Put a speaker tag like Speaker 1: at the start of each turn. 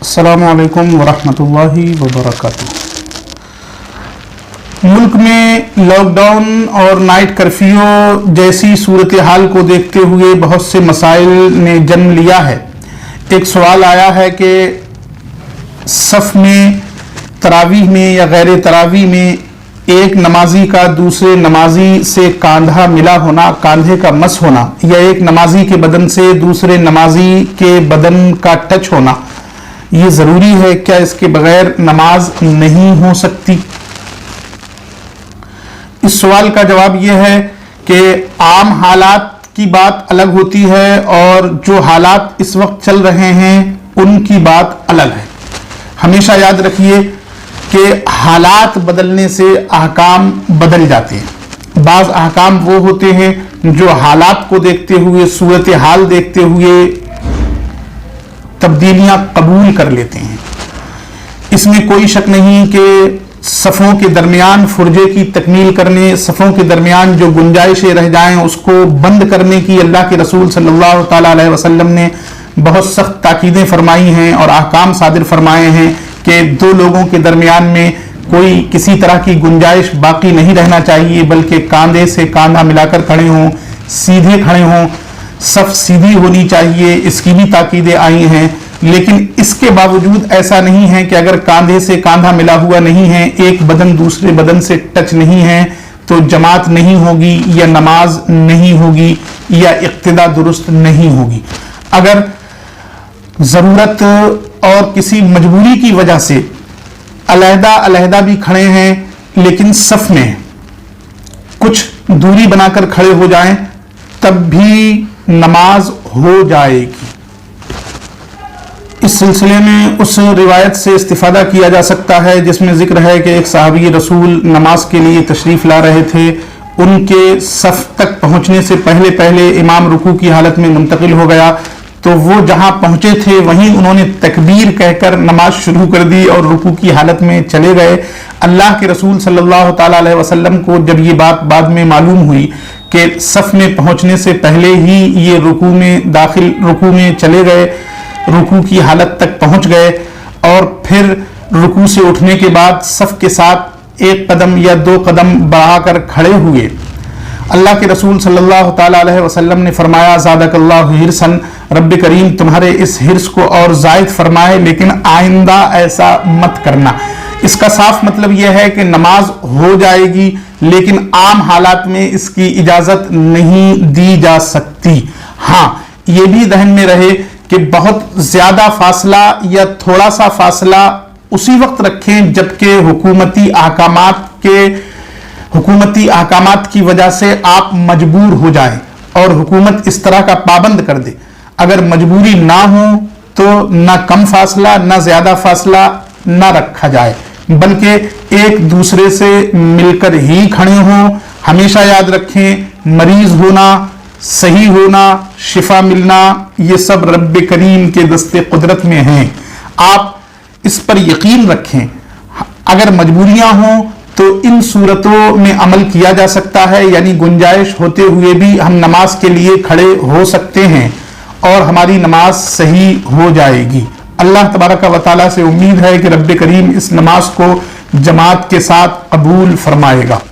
Speaker 1: अस्सलामु अलैकुम वरहमतुल्लाहि वबरकातुह। मुल्क में लॉकडाउन और नाइट कर्फ्यू जैसी सूरत हाल को देखते हुए बहुत से मसाइल ने जन्म लिया है। एक सवाल आया है कि सफ़ में, तरावीह में या गैर तरावीह में एक नमाजी का दूसरे नमाजी से कांधा मिला होना, कांधे का मस होना, या एक नमाजी के बदन से दूसरे नमाजी के बदन का टच होना, ये ज़रूरी है? क्या इसके बगैर नमाज नहीं हो सकती? इस सवाल का जवाब यह है कि आम हालात की बात अलग होती है और जो हालात इस वक्त चल रहे हैं उनकी बात अलग है। हमेशा याद रखिए कि हालात बदलने से अहकाम बदल जाते हैं। बाज़ अहकाम वो होते हैं जो हालात को देखते हुए, सूरत हाल देखते हुए तब्दीलियां कबूल कर लेते हैं। इसमें कोई शक नहीं कि सफ़ों के दरमियान फुर्जे की तकमील करने, सफ़ों के दरमियान जो गुंजाइशें रह जाएं उसको बंद करने की अल्लाह के रसूल सल्लल्लाहु ताला अलैहि वसल्लम ने बहुत सख्त ताकीदें फरमाई हैं और अहकाम सादिर फरमाए हैं कि दो लोगों के दरमियान में कोई किसी तरह की गुंजाइश बाकी नहीं रहना चाहिए, बल्कि कांधे से कांधा मिलाकर खड़े हों, सीधे खड़े हों, सफ सीधी होनी चाहिए। इसकी भी ताकीदें आई हैं। लेकिन इसके बावजूद ऐसा नहीं है कि अगर कांधे से कांधा मिला हुआ नहीं है, एक बदन दूसरे बदन से टच नहीं है, तो जमात नहीं होगी या नमाज नहीं होगी या इक्तिदा दुरुस्त नहीं होगी। अगर ज़रूरत और किसी मजबूरी की वजह से अलहदा भी खड़े हैं लेकिन सफ में कुछ दूरी बनाकर खड़े हो जाएं, तब भी नमाज हो जाएगी। इस सिलसिले में उस रिवायत से इस्तिफादा किया जा सकता है जिसमें जिक्र है कि एक सहाबी रसूल नमाज के लिए तशरीफ ला रहे थे। उनके सफ तक पहुंचने से पहले पहले इमाम रुकू की हालत में मुंतकिल हो गया, तो वो जहां पहुंचे थे वहीं उन्होंने तकबीर कहकर नमाज शुरू कर दी और रुकू की हालत में चले गए। अल्लाह के रसूल सल्लल्लाहु ताला अलैहि वसल्लम को जब ये बात बाद में मालूम हुई कि सफ में पहुंचने से पहले ही ये रुकू में चले गए, रुकू की हालत तक पहुंच गए और फिर रुकू से उठने के बाद सफ के साथ एक कदम या दो कदम बढ़ाकर खड़े हुए। अल्लाह के रसूल सल्लल्लाहु ताला अलैहि वसल्लम ने फरमाया, ज़ादकल्लाहु हिरसन, रब्ब करीम तुम्हारे इस हिर्स को और जायद फरमाए, लेकिन आइंदा ऐसा मत करना। इसका साफ मतलब यह है कि नमाज हो जाएगी लेकिन आम हालात में इसकी इजाजत नहीं दी जा सकती। हाँ, ये भी ध्यान में रहे कि बहुत ज्यादा फासला या थोड़ा सा फासला उसी वक्त रखें जबकि हुकूमती अहकामात की वजह से आप मजबूर हो जाएं और हुकूमत इस तरह का पाबंद कर दे। अगर मजबूरी ना हो तो ना कम फासला ना ज्यादा फासला ना रखा जाए, बल्कि एक दूसरे से मिलकर ही खड़े हों। हमेशा याद रखें, मरीज होना, सही होना, शिफा मिलना, ये सब रब्बे करीम के दस्ते कुदरत में हैं। आप इस पर यकीन रखें। अगर मजबूरियां हों तो इन सूरतों में अमल किया जा सकता है, यानी गुंजाइश होते हुए भी हम नमाज के लिए खड़े हो सकते हैं और हमारी नमाज सही हो जाएगी। अल्लाह तबारक व तआला से उम्मीद है कि रब्बे करीम इस नमाज को जमात के साथ कबूल फरमाएगा।